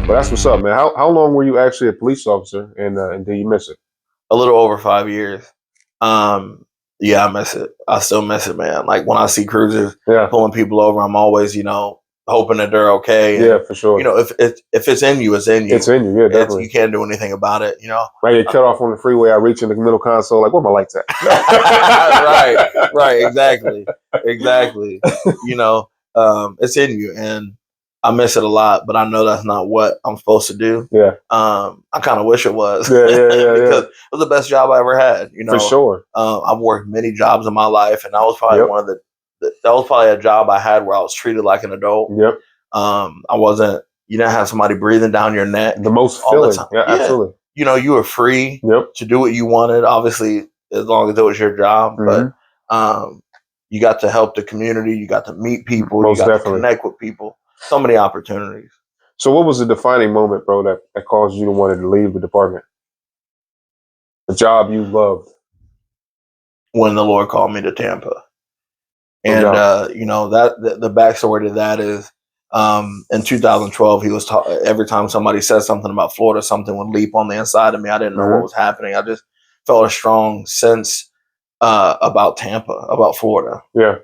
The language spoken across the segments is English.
But that's what's up, man. How long were you actually a police officer, and do you miss it? A little over 5 years. Yeah, I miss it. I still miss it, man. Like when I see cruisers pulling people over, I'm always, hoping that they're okay. And, Yeah, for sure. If it's in you, it's in you. It's in you, yeah, definitely. You can't do anything about it, I get cut off on the freeway. I reach in the middle console, like, where my lights at? Right, exactly. It's in you, and I miss it a lot, but I know that's not what I'm supposed to do. Yeah. I kind of wish it was. Yeah, because it was the best job I ever had. For sure. I've worked many jobs in my life, and that was probably one of that was probably a job I had where I was treated like an adult. Yep. You didn't have somebody breathing down your neck. The most filling. Yeah, absolutely. You were free to do what you wanted, obviously, as long as it was your job. Mm-hmm. But you got to help the community. You got to meet people. Most you got definitely. to connect with people. So many opportunities. So what was the defining moment, bro, that caused you to want to leave the department? The job you loved. When the Lord called me to Tampa. And, the backstory to that is in 2012, he was every time somebody said something about Florida, something would leap on the inside of me. I didn't know what was happening. I just felt a strong sense about Tampa, about Florida. Yeah.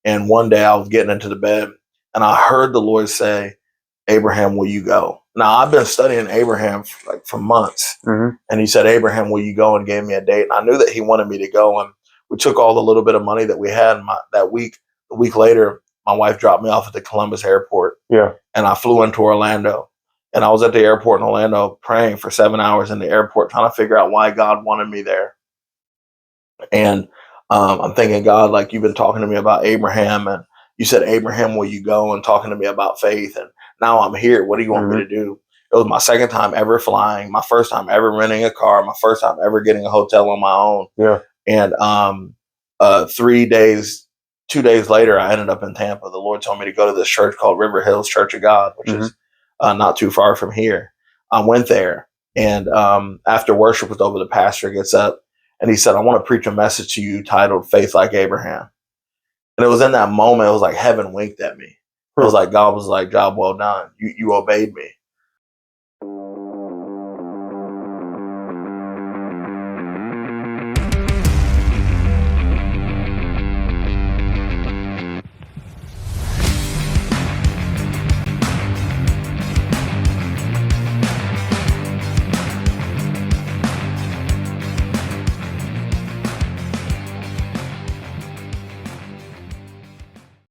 And one day I was getting into the bed and I heard the Lord say, Abraham, will you go? Now, I've been studying Abraham for months. Mm-hmm. And he said, Abraham, will you go? And gave me a date. And I knew that he wanted me to go. And we took all the little bit of money that we had that week. A week later, my wife dropped me off at the Columbus airport. Yeah. And I flew into Orlando. And I was at the airport in Orlando praying for 7 hours in the airport, trying to figure out why God wanted me there. And I'm thinking, God, like you've been talking to me about Abraham, and you said, Abraham, will you go? And talking to me about faith. And now I'm here. What do you want me to do? It was my second time ever flying, my first time ever renting a car, my first time ever getting a hotel on my own. Yeah. And 2 days later, I ended up in Tampa. The Lord told me to go to this church called River Hills Church of God, which is not too far from here. I went there, and after worship was over, the pastor gets up and he said, I want to preach a message to you titled Faith Like Abraham. And it was in that moment, it was like heaven winked at me. It was like God was like, job well done. You obeyed me.